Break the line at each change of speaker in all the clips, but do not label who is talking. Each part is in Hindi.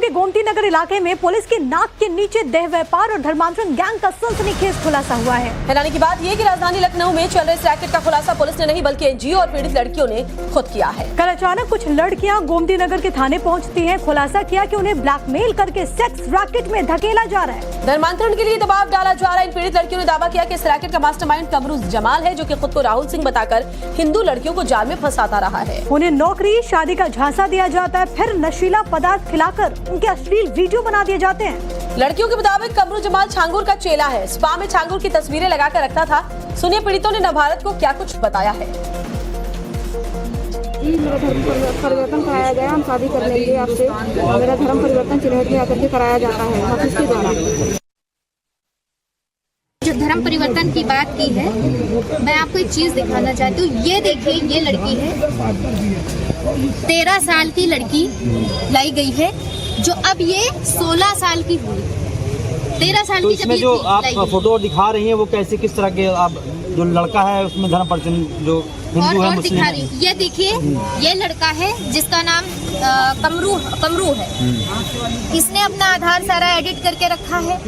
के गोमती नगर इलाके में पुलिस की नाक के नीचे देह व्यापार और धर्मांतरण गैंग का सनसनीखेज खुलासा हुआ है।
हैरानी की बात यह कि राजधानी लखनऊ में चल रहे इस रैकेट का खुलासा पुलिस ने नहीं बल्कि एनजीओ और पीड़ित लड़कियों ने खुद किया है।
कल अचानक कुछ लड़कियां गोमती नगर के थाने पहुंचती हैं। खुलासा किया कि उन्हें ब्लैकमेल करके सेक्स रैकेट में धकेला जा रहा है।
धर्मांतरण के लिए दबाव डाला जा रहा है। इन पीड़ित लड़कियों ने दावा किया कि इस रैकेट का मास्टरमाइंड कमरू जमाल है, जो कि खुद को राहुल सिंह बताकर हिंदू लड़कियों को जाल में फंसाता रहा है।
उन्हें नौकरी, शादी का झांसा दिया जाता है, फिर नशीला पदार्थ खिलाकर उनके अश्लील वीडियो बना दिए जाते हैं।
लड़कियों के मुताबिक कमरू जमाल छांगुर का चेला है। स्पा में छांगुर की तस्वीरें लगाकर रखता था। सुनिए पीड़ितों ने नवभारत को क्या कुछ बताया है।
मेरा धर्म परिवर्तन कराया गया, हम शादी कर लेंगे आपसे। मेरा धर्म परिवर्तन चिरहट में आकर के कराया जाता है ऑफिस के द्वारा।
जो धर्म परिवर्तन की बात की है, मैं आपको एक चीज दिखाना चाहती हूँ। ये देखिए, ये लड़की है, 13 साल की लड़की लाई गई है, जो अब ये 16 साल की हुई। 13 साल
तो
की
इसमें जो आप फोटो दिखा रही हैं वो कैसे, किस तरह के, आप जो लड़का है उसमें धर्म परिवर्तन जो हिंदू है, मुस्लिम
दिखा रही हूँ। ये देखिए, ये लड़का है जिसका नाम कमरू है। इसने अपना आधार सारा एडिट करके रखा है,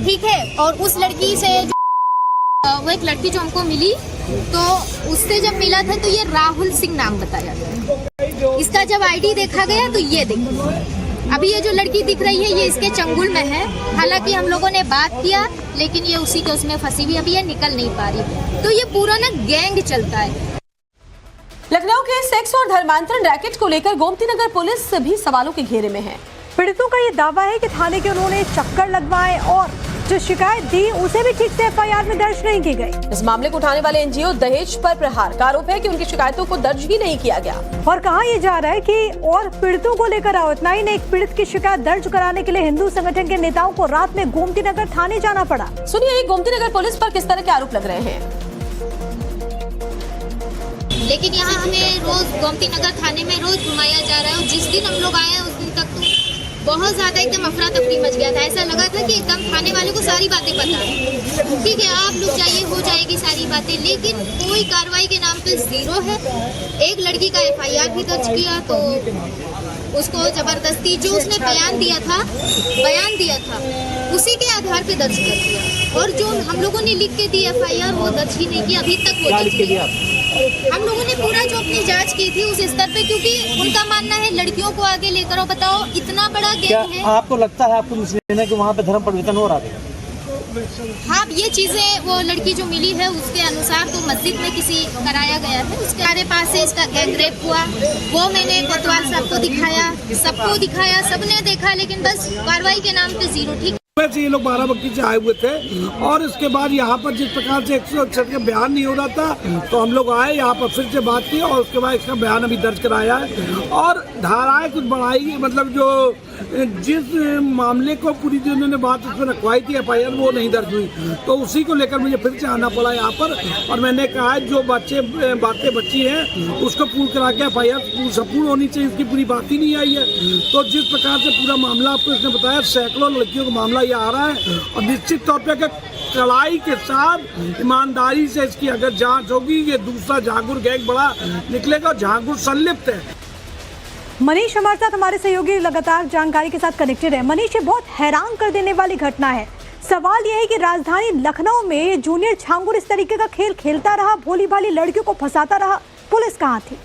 ठीक है। और उस लड़की से वो एक लड़की जो हमको मिली, तो उससे जब मिला था तो ये राहुल सिंह नाम बताया गया। इसका जब आईडी देखा गया तो ये देखिए, अभी ये जो लड़की दिख रही है ये इसके चंगुल में है। हालांकि हम लोगों ने बात किया, लेकिन ये उसी के उसमें फंसी हुई, अभी ये निकल नहीं पा रही। तो ये पूरा ना गैंग चलता है।
लखनऊ के सेक्स और धर्मांतरण रैकेट को लेकर गोमती नगर पुलिस भी सवालों के घेरे में है।
पीड़ितों का ये दावा है कि थाने के उन्होंने चक्कर लगवाए और जो शिकायत दी उसे भी ठीक से एफआईआर में दर्ज नहीं की गई।
इस मामले को उठाने वाले एनजीओ दहेज पर प्रहार का आरोप है कि उनकी शिकायतों को दर्ज ही नहीं किया गया।
और कहा यह जा रहा है कि और पीड़ितों को लेकर आओ। इतना ही नहीं, एक पीड़ित की शिकायत दर्ज कराने के लिए हिंदू संगठन के नेताओं को रात में गोमती नगर थाने जाना पड़ा।
सुनिए गोमती नगर पुलिस पर किस तरह के आरोप लग रहे हैं।
लेकिन यहाँ हमें रोज गोमती नगर थाने में रोज घुमाया जा रहा है। और जिस दिन हम लोग आए उस दिन तक तो बहुत ज्यादा एकदम अफरा तफरी मच गया था। ऐसा लगा था कि एकदम थाने वाले को सारी बातें पता है, ठीक है, आप लोग जाइए, हो जाएगी सारी बातें। लेकिन कोई कार्रवाई के नाम पे जीरो है। एक लड़की का एफआईआर भी दर्ज किया, तो उसको जबरदस्ती जो उसने बयान दिया था उसी के आधार पे दर्ज कर दिया। और जो हम लोगों ने लिख के दी एफआईआर वो दर्ज ही नहीं की, अभी तक वो दर्ज नहीं किया। हम लोगों ने पूरा जो अपनी जांच की थी उस स्तर पे, क्योंकि उनका मानना है लड़कियों को आगे लेकर आओ। बताओ, इतना बड़ा गैंग है।
आपको लगता है, आपको मुस्लिम है कि वहाँ पे धर्म परिवर्तन हो रहा है?
हाँ, ये चीजें वो लड़की जो मिली है उसके अनुसार तो मस्जिद में किसी कराया गया है। उसके हमारे पास से इसका गैंग रेप हुआ, वो मैंने कोतवाल साहब को दिखाया, सबको दिखाया, सबने देखा, लेकिन बस कार्रवाई के नाम पे जीरो। ठीक
से ये लोग बाराबंकी से आए हुए थे और इसके बाद यहाँ पर जिस प्रकार से 161 का बयान नहीं हो रहा था, तो हम लोग आए यहाँ पर, फिर से बात की और उसके बाद इसका बयान अभी दर्ज कराया है। और धाराएं कुछ बढ़ाई, मतलब जो जिस मामले को पूरी जो उन्होंने बात उसमें रखवाई थी एफआईआर, वो नहीं दर्ज हुई, तो उसी को लेकर मुझे फिर से आना पड़ा यहाँ पर। और मैंने कहा जो बातें बची हैं उसको पूर्ण करा के एफआईआर संपूर्ण होनी चाहिए। उसकी पूरी बात ही नहीं आई है। तो जिस प्रकार से पूरा मामला आपको इसने बताया, सैकड़ों लड़कियों का मामला ये आ रहा है और निश्चित तौर पे कड़ाई के साथ ईमानदारी से इसकी अगर जांच होगी, ये दूसरा झांगुर गैंग बड़ा निकलेगा। झांगुर संलिप्त है।
मनीष हमारे साथ, हमारे सहयोगी लगातार जानकारी के साथ कनेक्टेड है। मनीष, ये बहुत हैरान कर देने वाली घटना है। सवाल यह है कि राजधानी लखनऊ में जूनियर छांगुर इस तरीके का खेल खेलता रहा, भोली भाली लड़कियों को फंसाता रहा, पुलिस कहाँ थी?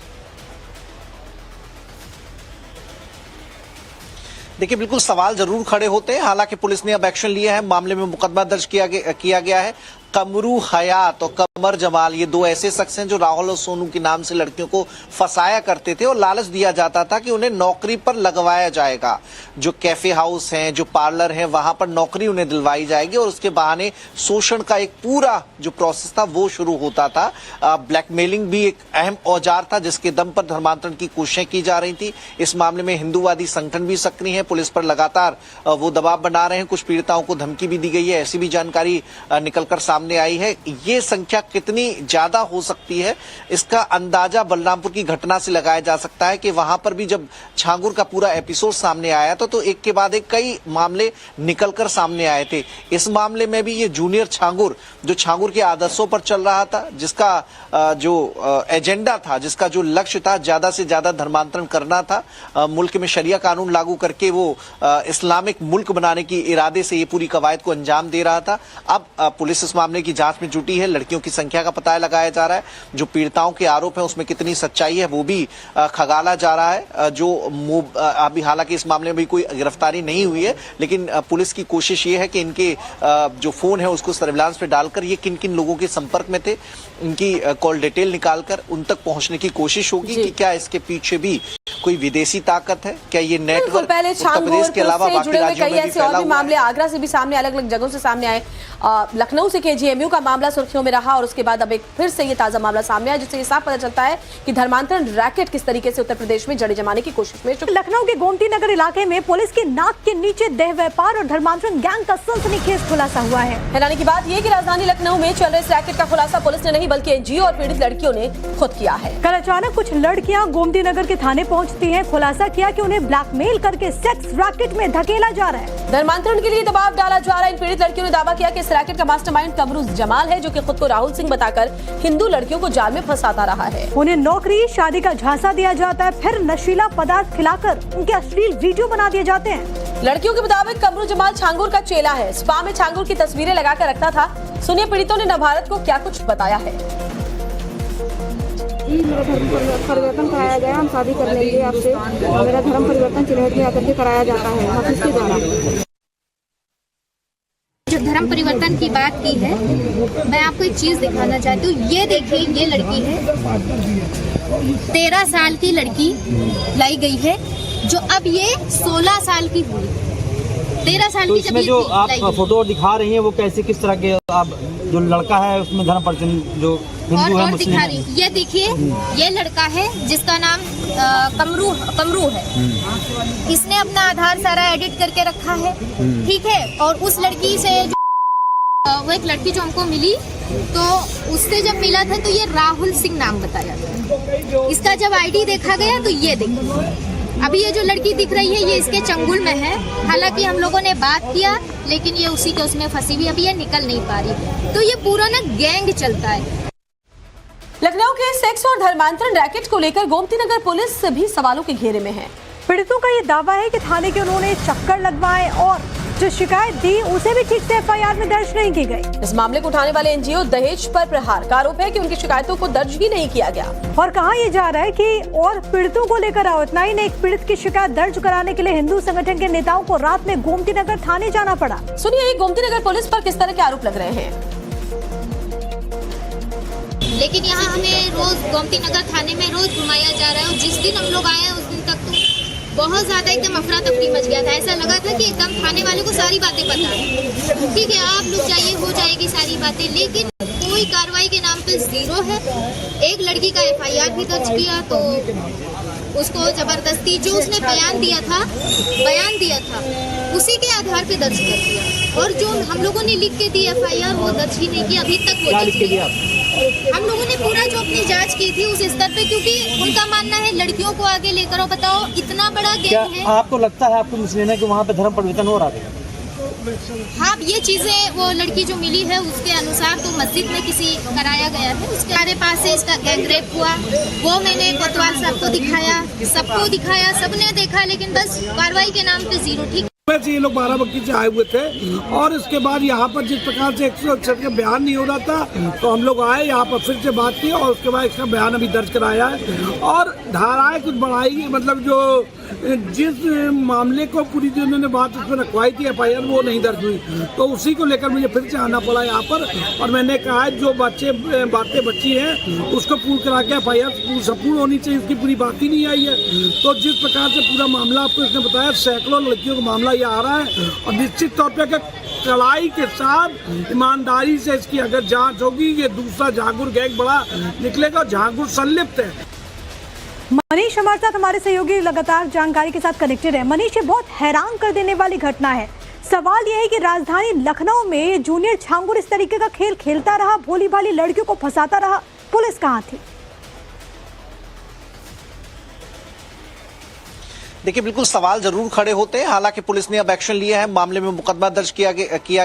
देखिए, बिल्कुल सवाल जरूर खड़े होते हैं। हालांकि पुलिस ने अब एक्शन लिया है, मामले में मुकदमा दर्ज किया गया है। कमरू हयात और कमर जमाल, ये दो ऐसे शख्स हैं जो राहुल और सोनू के नाम से लड़कियों को फंसाया करते थे और लालच दिया जाता था कि उन्हें नौकरी पर लगवाया जाएगा। जो कैफे हाउस हैं, जो पार्लर हैं, वहां पर नौकरी उन्हें दिलवाई जाएगी और उसके बहाने शोषण का एक पूरा जो प्रोसेस था वो शुरू होता था। ब्लैकमेलिंग भी एक अहम औजार था जिसके दम पर धर्मांतरण की कोशिशें की जा रही थी। इस मामले में हिंदूवादी संगठन भी सक्रिय है, पुलिस पर लगातार वो दबाव बना रहे हैं। कुछ पीड़िताओं को धमकी भी दी गई है, ऐसी भी जानकारी निकलकर सामने आई है। ये संख्या कितनी ज्यादा हो सकती है, इसका अंदाजा बलरामपुर की घटना से लगाया जा सकता है कि वहां पर भी जब छांगुर का पूरा एपिसोड सामने आया था तो एक के बाद एक कई मामले निकलकर सामने आए थे। इस मामले में भी ये जूनियर छांगुर जो छांगुर के आदर्शों पर चल रहा था, जिसका जो एजेंडा था, जिसका जो लक्ष्य था, ज्यादा से ज्यादा धर्मांतरण करना था, मुल्क में शरिया कानून लागू करके वो इस्लामिक मुल्क बनाने की इरादे से ये पूरी कवायद को अंजाम दे रहा था। अब पुलिस इस मामले की जांच में जुटी है। लड़कियों की संख्या का पता लगाया जा रहा है। जो पीड़िताओं के आरोप है उसमें कितनी सच्चाई है वो भी खगाला जा रहा है। जो अभी हालांकि इस मामले में भी कोई गिरफ्तारी नहीं हुई है, लेकिन पुलिस की कोशिश ये है कि इनके जो फोन है उसको सर्विलांस पे डालकर ये किन किन लोगों के संपर्क में थे, इनकी कॉल डिटेल निकालकर उन तक पहुंचने की कोशिश होगी कि क्या इसके पीछे भी कोई विदेशी ताकत है, क्या ये नेटवर्क
पहले
उत्तर प्रदेश के अलावा बाकी राज्यों में भी
ऐसे और
फैला
भी
हुआ
मामले
है।
आगरा से भी सामने, अलग अलग जगहों से सामने आए। लखनऊ से केजीएमयू का मामला सुर्खियों में रहा और उसके बाद अब एक फिर से ये ताजा मामला सामने आया, जिससे ये साफ पता चलता है कि धर्मांतरण रैकेट किस तरीके से उत्तर प्रदेश में जड़े जमाने की कोशिश में।
लखनऊ के गोमती नगर इलाके में पुलिस की नाक के नीचे देह व्यापार और धर्मांतरण गैंग का सनसनीखेज खुलासा हुआ है।
हैरानी की बात यह कि राजधानी लखनऊ में चल रहे इस रैकेट का खुलासा पुलिस ने नहीं बल्कि एनजीओ और पीड़ित लड़कियों ने खुद किया है।
कल अचानक कुछ लड़कियां गोमती नगर के थाने पहुंचती हैं, खुलासा किया कि उन्हें ब्लैकमेल करके सेक्स रैकेट में धकेला जा रहा है।
धर्मांतरण के लिए दबाव डाला जा रहा है। इन पीड़ित लड़कियों ने दावा किया कि इस रैकेट का मास्टरमाइंड कमरूज जमाल है, जो कि खुद को राहुल सिंह बताकर हिंदू लड़कियों को जाल में फंसाता रहा है।
उन्हें नौकरी, शादी का झांसा दिया जाता है, फिर नशीला पदार्थ खिलाकर उनके अश्लील वीडियो बना दिए जाते हैं।
लड़कियों के मुताबिक कमरू जमाल छांगुर का चेला है। स्पा में छांगुर की तस्वीरें लगाकर रखता था। सुनिए पीड़ितों ने नवभारत को क्या कुछ बताया है।
जी, मेरा धर्म परिवर्तन कराया गया। हम शादी कर लेंगे आपसे। मेरा धर्म परिवर्तन चिन्हित में आकर के कराया जाता है ऑफिस के द्वारा।
जो धर्म परिवर्तन की बात की है, मैं आपको एक चीज दिखाना चाहती हूँ। ये देखिए, ये लड़की है, 13 साल की लड़की लाई गई है, जो अब ये 16 साल की हुई। 13 साल
तो
की जब
इसमें
ये
जो आप
लाई गई।
फोटो दिखा रही हैं वो कैसे, किस तरह के, आप जो लड़का है उसमें धर्म परिचय जो हिंदू है
और
मुस्लिम
दिखा
है।
रही, ये देखिए, ये लड़का है जिसका नाम कमरू है। इसने अपना आधार सारा एडिट करके रखा है, ठीक है। और उस लड़की से वो एक लड़की जो हमको मिली, तो उससे जब मिला था तो ये राहुल सिंह नाम बताया था। इसका जब आईडी देखा गया तो ये देखो, अभी ये जो लड़की दिख रही है ये इसके चंगुल में है। हालांकि हम लोगों ने बात किया, लेकिन ये उसी के उसमें फंसी हुई, अभी ये निकल नहीं पा रही। तो ये पूरा ना गैंग चलता है।
लखनऊ के सेक्स और धर्मांतरण रैकेट को लेकर गोमती नगर पुलिस भी सवालों के घेरे में है।
पीड़ितों का ये दावा है कि थाने के उन्होंने चक्कर लगवाए और जो शिकायत दी उसे भी ठीक से एफआईआर में दर्ज नहीं की गई।
इस मामले को उठाने वाले एनजीओ दहेज पर प्रहार का आरोप है कि उनकी शिकायतों को दर्ज ही नहीं किया गया।
और कहा यह जा रहा है कि और पीड़ितों को लेकर आओ। इतना ही नहीं, एक पीड़ित की शिकायत दर्ज कराने के लिए हिंदू संगठन के नेताओं को रात में गोमती नगर थाने जाना पड़ा।
सुनिए गोमती नगर पुलिस पर किस तरह के आरोप लग रहे हैं।
लेकिन यहाँ हमें रोज गोमती नगर थाने में रोज घुमाया जा रहा है। और जिस दिन हम लोग आए उस दिन तक तो बहुत ज्यादा एकदम अफरा तफरी मच गया था। ऐसा लगा था कि एकदम थाने वाले को सारी बातें पता है, ठीक है, आप लोग जाइए, हो जाएगी सारी बातें। लेकिन कोई कार्रवाई के नाम पे जीरो है। एक लड़की का एफआईआर भी दर्ज किया, तो उसको जबरदस्ती जो उसने बयान दिया था उसी के आधार पे दर्ज कर दिया। और जो हम लोगों ने लिख के दी एफआईआर वो दर्ज ही नहीं की, अभी तक वो दर्ज नहीं किया। हम लोगों ने पूरा जो अपनी जांच की थी उस स्तर पे, क्योंकि उनका मानना है लड़कियों को आगे लेकर, और बताओ इतना बड़ा गैंग है।
आपको लगता है, आपको मुस्लिम है कि वहाँ पे धर्म परिवर्तन हो रहा है?
हाँ, ये चीजें वो लड़की जो मिली है उसके अनुसार तो मस्जिद में किसी कराया गया है। उसके हमारे पास से इसका गैंग रेप हुआ, वो मैंने कोतवाल साहब को दिखाया, सबने देखा, लेकिन बस कार्रवाई के नाम पे जीरो। ठीक,
ये लोग बाराबंकी से आए हुए थे और इसके बाद यहाँ पर जिस प्रकार से 161 का बयान नहीं हो रहा था, तो हम लोग आए यहाँ पर, फिर से बात की और उसके बाद इसका बयान अभी दर्ज कराया है। और धाराएं कुछ बढ़ाई, मतलब जो जिस मामले को पूरी जो उन्होंने बात उसमें रखवाई थी एफआईआर, वो नहीं दर्ज हुई, तो उसी को लेकर मुझे फिर से आना पड़ा यहाँ पर। और मैंने कहा है जो बातें बची हैं उसको पूर्ण करा के एफआईआर संपूर्ण होनी चाहिए, उसकी पूरी बात ही नहीं आई है। तो जिस प्रकार से पूरा मामला आपको इसने बताया, सैकड़ों लड़कियों का मामला ये आ रहा है और निश्चित तौर पर कड़ाई के साथ ईमानदारी से इसकी अगर जांच होगी, ये दूसरा झांगुर गैंग बड़ा निकलेगा। झांगुर संलिप्त है।
मनीष हमारे साथ, हमारे सहयोगी लगातार जानकारी के साथ कनेक्टेड है। मनीष, ये बहुत हैरान कर देने वाली घटना है। सवाल यह है कि राजधानी लखनऊ में जूनियर छांगुर इस तरीके का खेल खेलता रहा, भोली भाली लड़कियों को फंसाता रहा, पुलिस कहां थी?
देखिए, बिल्कुल सवाल जरूर खड़े होते हैं। हालांकि पुलिस ने अब एक्शन लिया है, मामले में मुकदमा दर्ज किया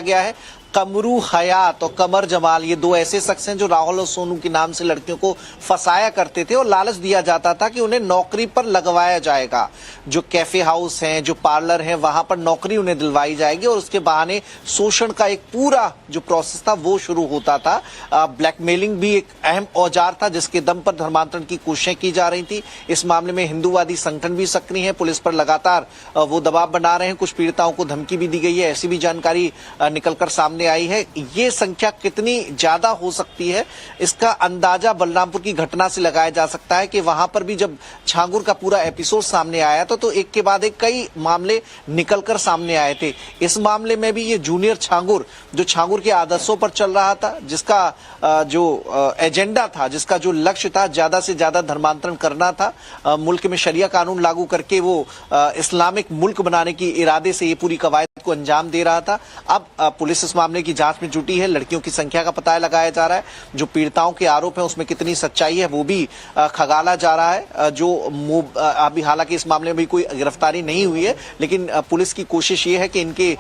गया है। कमरू हयात और कमर जमाल ये दो ऐसे शख्स हैं जो राहुल और सोनू के नाम से लड़कियों को फंसाया करते थे और लालच दिया जाता था कि उन्हें नौकरी पर लगवाया जाएगा। जो कैफे हाउस हैं, जो पार्लर हैं, वहां पर नौकरी उन्हें दिलवाई जाएगी और उसके बहाने शोषण का एक पूरा जो प्रोसेस था वो शुरू होता था। ब्लैकमेलिंग भी एक अहम औजार था जिसके दम पर धर्मांतरण की कोशिशें की जा रही थी। इस मामले में हिंदूवादी संगठन भी सक्रिय है, पुलिस पर लगातार वो दबाव बना रहे हैं। कुछ पीड़िताओं को धमकी भी दी गई है, ऐसी भी जानकारी निकलकर सामने आई है। ये संख्या कितनी ज्यादा हो सकती है इसका अंदाजा बलरामपुर की घटना से लगाया जा सकता है कि वहां पर भी जब छांगुर का पूरा एपिसोड सामने आया तो एक के बाद एक कई मामले निकलकर सामने आए थे। इस मामले में भी ये जूनियर छांगुर जो छांगुर के आदर्शों पर चल रहा था, जिसका जो एजेंडा था, जिसका जो लक्ष्य था, ज्यादा से ज्यादा धर्मांतरण करना था, मुल्क में शरिया कानून लागू करके वो इस्लामिक मुल्क बनाने की इरादे से ये पूरी कवायद को अंजाम दे रहा था। अब पुलिस इस मामले की जांच में जुटी है, लड़कियों की संख्या का पता लगाया जा रहा है। जो पीड़िताओं के आरोप है उसमें कितनी सच्चाई है वो भी खगाला जा रहा है। अभी हालांकि इस मामले में भी कोई गिरफ्तारी नहीं हुई है, लेकिन पुलिस की कोशिश ये है कि इनके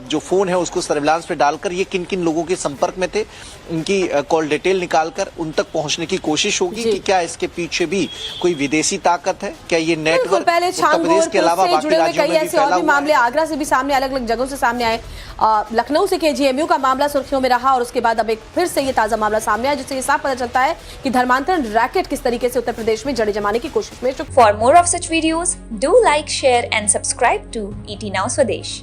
जो फोन है उसको सर्विलांस पे डालकर ये किन किन लोगों के संपर्क में थे, इनकी कॉल डिटेल निकालकर उन तक पहुंचने की कोशिश होगी कि क्या इसके पीछे भी कोई विदेशी ताकत है, क्या ये नेटवर्क
पहले
उत्तर प्रदेश के अलावा बाकी राज्यों में भी फैला हुआ है।
मामले आगरा से भी सामने अलग अलग जगहों से सामने आए। लखनऊ से केजीएमयू का मामला सुर्खियों में रहा और उसके बाद अब एक फिर से ये ताजा मामला सामने आया जिससे ये साफ पता चलता है कि धर्मांतरण रैकेट किस तरीके से उत्तर प्रदेश में जड़े जमाने की कोशिश में।
For more of such videos, do like, share and subscribe to ET Now Swadesh.